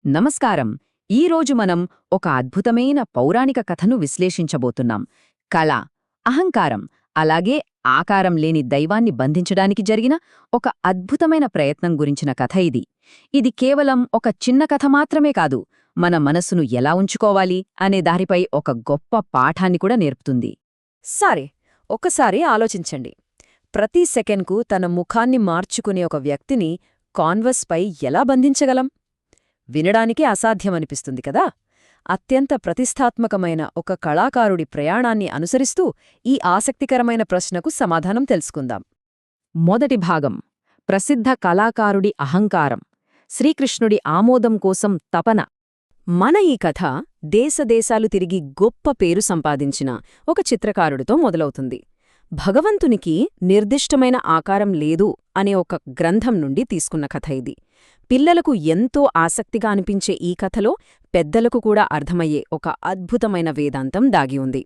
నమస్కారం. ఈరోజు మనం ఒక అద్భుతమైన పౌరాణిక కథను విశ్లేషించబోతున్నాం. కళ, అహంకారం, అలాగే ఆకారం లేని దైవాన్ని బంధించడానికి జరిగిన ఒక అద్భుతమైన ప్రయత్నం గురించిన కథ ఇది. ఇది కేవలం ఒక చిన్న కథ మాత్రమే కాదు, మన మనసును ఎలా ఉంచుకోవాలి అనే దారిపై ఒక గొప్ప పాఠాన్ని కూడా నేర్పుతుంది. సరే, ఒకసారి ఆలోచించండి. ప్రతి సెకండ్కు తన ముఖాన్ని మార్చుకునే ఒక వ్యక్తిని కాన్వస్పై ఎలా బంధించగలం? వినడానికే అసాధ్యమనిపిస్తుంది కదా. అత్యంత ప్రతిష్టాత్మకమైన ఒక కళాకారుడి ప్రయాణాన్ని అనుసరిస్తూ ఈ ఆసక్తికరమైన ప్రశ్నకు సమాధానం తెలుసుకుందాం. మొదటి భాగం, ప్రసిద్ధ కళాకారుడి అహంకారం, శ్రీకృష్ణుడి ఆమోదం కోసం తపన. మన ఈ కథ దేశదేశాలు తిరిగి గొప్ప పేరు సంపాదించిన ఒక చిత్రకారుడితో మొదలవుతుంది. భగవంతునికి నిర్దిష్టమైన ఆకారం లేదు అనే ఒక గ్రంథం నుండి తీసుకున్న కథ ఇది. పిల్లలకు ఎంతో ఆసక్తిగా అనిపించే ఈ కథలో పెద్దలకు కూడా అర్థమయ్యే ఒక అద్భుతమైన వేదాంతం దాగి ఉంది.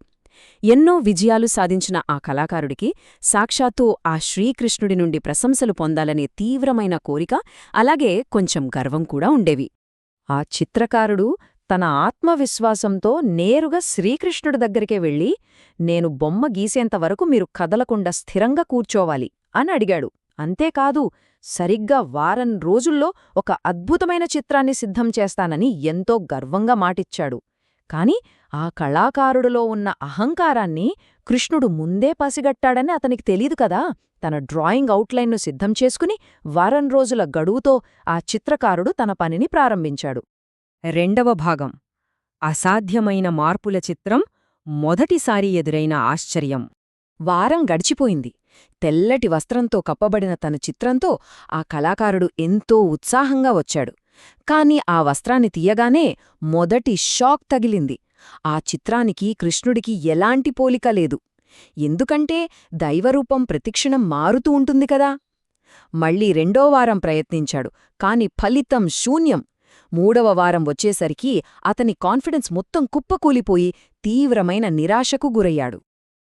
ఎన్నో విజయాలు సాధించిన ఆ కళాకారుడికి సాక్షాత్తు ఆ శ్రీకృష్ణుడి నుండి ప్రశంసలు పొందాలనే తీవ్రమైన కోరిక, అలాగే కొంచెం గర్వం కూడా ఉండేవి. ఆ చిత్రకారుడు తన ఆత్మవిశ్వాసంతో నేరుగా శ్రీకృష్ణుడి దగ్గరికే వెళ్ళి, నేను బొమ్మ గీసేంతవరకు మీరు కదలకుండా స్థిరంగా కూర్చోవాలి అని అడిగాడు. అంతేకాదు, సరిగ్గా వారం రోజుల్లో ఒక అద్భుతమైన చిత్రాన్ని సిద్ధం చేస్తానని ఎంతో గర్వంగా మాటిచ్చాడు. కాని ఆ కళాకారుడిలో ఉన్న అహంకారాన్ని కృష్ణుడు ముందే పసిగట్టాడని అతనికి తెలీదు కదా. తన డ్రాయింగ్ అవుట్లైన్ను సిద్ధం చేసుకుని వారం రోజుల గడువుతో ఆ చిత్రకారుడు తన పనిని ప్రారంభించాడు. రెండవ భాగం, అసాధ్యమైన మార్పుల చిత్రం, మొదటిసారి ఎదురైన ఆశ్చర్యం. వారం గడిచిపోయింది. తెల్లటి వస్త్రంతో కప్పబడిన తన చిత్రంతో ఆ కళాకారుడు ఎంతో ఉత్సాహంగా వచ్చాడు. కాని ఆ వస్త్రాన్ని తీయగానే మొదటి షాక్ తగిలింది. ఆ చిత్రానికి కృష్ణుడికి ఎలాంటి పోలిక లేదు. ఎందుకంటే దైవరూపం ప్రతిక్షణం మారుతూ ఉంటుంది కదా. మళ్ళీ రెండో వారం ప్రయత్నించాడు, కాని ఫలితం శూన్యం. మూడవ వారం వచ్చేసరికి అతని కాన్ఫిడెన్స్ మొత్తం కుప్పకూలిపోయి తీవ్రమైన నిరాశకు గురయ్యాడు.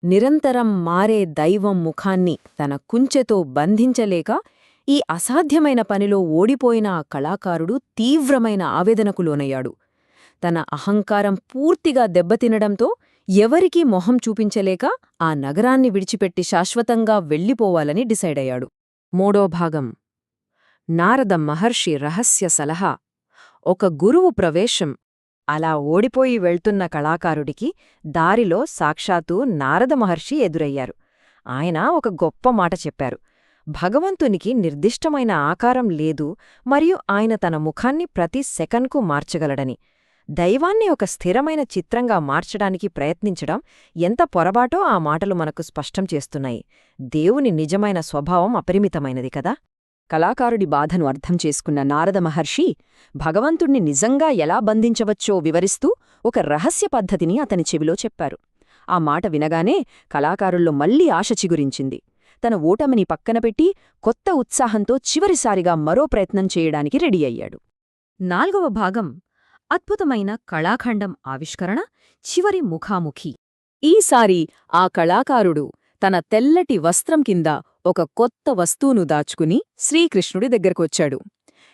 నిరంతరం మారే దైవం ముఖాన్ని తన కుంచెతో బంధించలేక ఈ అసాధ్యమైన పనిలో ఓడిపోయిన ఆ కళాకారుడు తీవ్రమైన ఆవేదనకు లోనయ్యాడు. తన అహంకారం పూర్తిగా దెబ్బతినడంతో ఎవరికీ మొహం చూపించలేక ఆ నగరాన్ని విడిచిపెట్టి శాశ్వతంగా వెళ్ళిపోవాలని డిసైడయ్యాడు. మూడో భాగం, నారద మహర్షి రహస్య సలహా, ఒక గురువు ప్రవేశం. అలా ఓడిపోయి వెళ్తున్న కళాకారుడికి దారిలో సాక్షాత్తు నారద మహర్షి ఎదురయ్యారు. ఆయన ఒక గొప్ప మాట చెప్పారు. భగవంతునికి నిర్దిష్టమైన ఆకారం లేదు, మరియు ఆయన తన ముఖాన్ని ప్రతి సెకన్కు మార్చగలడని. దైవాన్ని ఒక స్థిరమైన చిత్రంగా మార్చడానికి ప్రయత్నించడం ఎంత పొరబాటో ఆ మాటలు మనకు స్పష్టం చేస్తున్నాయి. దేవుని నిజమైన స్వభావం అపరిమితమైనది కదా. కళాకారుడి బాధను అర్థం చేసుకున్న నారద మహర్షి భగవంతుణ్ణి నిజంగా ఎలా బంధించవచ్చో వివరిస్తూ ఒక రహస్య పద్ధతిని అతని చెవిలో చెప్పారు. ఆ మాట వినగానే కళాకారుల్లో మళ్లీ ఆశ చిగురించింది. తన ఓటమిని పక్కనపెట్టి కొత్త ఉత్సాహంతో చివరిసారిగా మరో ప్రయత్నం చేయడానికి రెడీ అయ్యాడు. నాల్గవ భాగం, అద్భుతమైన కళాఖండం ఆవిష్కరణ, చివరి ముఖాముఖి. ఈసారి ఆ కళాకారుడు తన తెల్లటి వస్త్రం కింద ఒక కొత్త వస్తువును దాచుకుని శ్రీకృష్ణుడి దగ్గరకొచ్చాడు.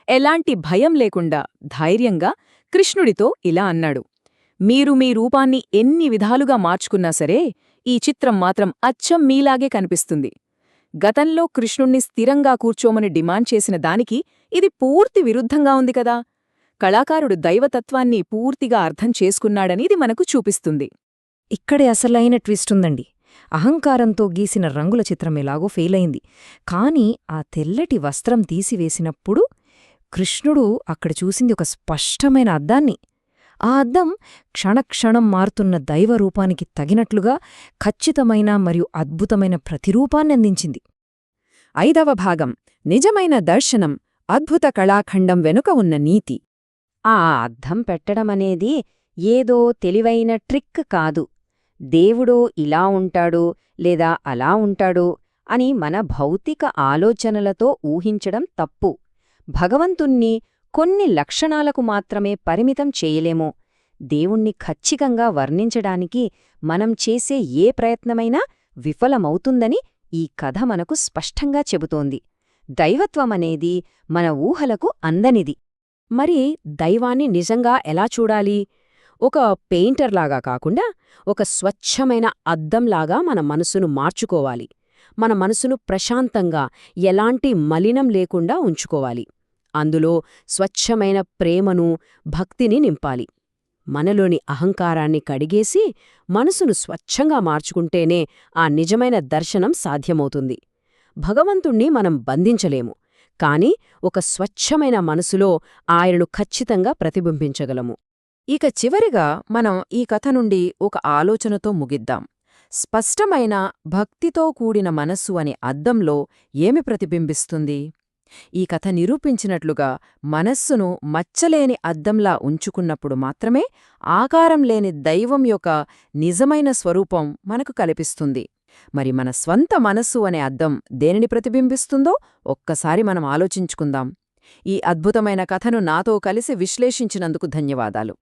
ఎలాంటి భయం లేకుండా ధైర్యంగా కృష్ణుడితో ఇలా అన్నాడు, మీరు మీ రూపాన్ని ఎన్ని విధాలుగా మార్చుకున్నా సరే ఈ చిత్రం మాత్రం అచ్చం మీలాగే కనిపిస్తుంది. గతంలో కృష్ణుణ్ణి స్థిరంగా కూర్చోమని డిమాండ్ చేసిన దానికి ఇది పూర్తి విరుద్ధంగా ఉంది కదా. కళాకారుడు దైవతత్వాన్ని పూర్తిగా అర్థం చేసుకున్నాడని ఇది మనకు చూపిస్తుంది. ఇక్కడే అసలైన ట్విస్టుందండి. అహంకారంతో గీసిన రంగుల చిత్రం ఎలాగో ఫెయిలైంది. కాని ఆ తెల్లటి వస్త్రం తీసివేసినప్పుడు కృష్ణుడు అక్కడ చూసింది ఒక స్పష్టమైన అద్దాన్ని. ఆ అద్దం క్షణక్షణం మారుతున్న దైవరూపానికి తగినట్లుగా ఖచ్చితమైన మరియు అద్భుతమైన ప్రతిరూపాన్ని అందించింది. ఐదవ భాగం, నిజమైన దర్శనం, అద్భుత కళాఖండం వెనుక ఉన్న నీతి. ఆ అద్దం పెట్టడమనేది ఏదో తెలివైన ట్రిక్ కాదు. దేవుడో ఇలా ఉంటాడు లేదా అలా ఉంటాడు అని మన భౌతిక ఆలోచనలతో ఊహించడం తప్పు. భగవంతుణ్ణి కొన్ని లక్షణాలకు మాత్రమే పరిమితం చేయలేము. దేవుణ్ణి ఖచ్చితంగా వర్ణించడానికి మనం చేసే ఏ ప్రయత్నమైనా విఫలమవుతుందని ఈ కథ మనకు స్పష్టంగా చెబుతోంది. దైవత్వమనేది మన ఊహలకు అందనిది. మరి దైవాన్ని నిజంగా ఎలా చూడాలి? ఒక పెయింటర్లాగా కాకుండా ఒక స్వచ్ఛమైన అద్దంలాగా మన మనసును మార్చుకోవాలి. మన మనసును ప్రశాంతంగా, ఎలాంటి మలినం లేకుండా ఉంచుకోవాలి. అందులో స్వచ్ఛమైన ప్రేమను, భక్తిని నింపాలి. మనలోని అహంకారాన్ని కడిగేసి మనసును స్వచ్ఛంగా మార్చుకుంటేనే ఆ నిజమైన దర్శనం సాధ్యమవుతుంది. భగవంతుణ్ణి మనం బంధించలేము, కాని ఒక స్వచ్ఛమైన మనసులో ఆయనను ఖచ్చితంగా ప్రతిబింబించగలము. ఇక చివరిగా మనం ఈ కథ నుండి ఒక ఆలోచనతో ముగిద్దాం. స్పష్టమైన, భక్తితో కూడిన మనస్సు అనే అద్దంలో ఏమి ప్రతిబింబిస్తుంది? ఈ కథ నిరూపించినట్లుగా మనస్సును మచ్చలేని అద్దంలా ఉంచుకున్నప్పుడు మాత్రమే ఆకారం లేని దైవం యొక్క నిజమైన స్వరూపం మనకు కనిపిస్తుంది. మరి మన స్వంత మనస్సు అనే అద్దం దేనిని ప్రతిబింబిస్తుందో ఒక్కసారి మనం ఆలోచించుకుందాం. ఈ అద్భుతమైన కథను నాతో కలిసి విశ్లేషించినందుకు ధన్యవాదాలు.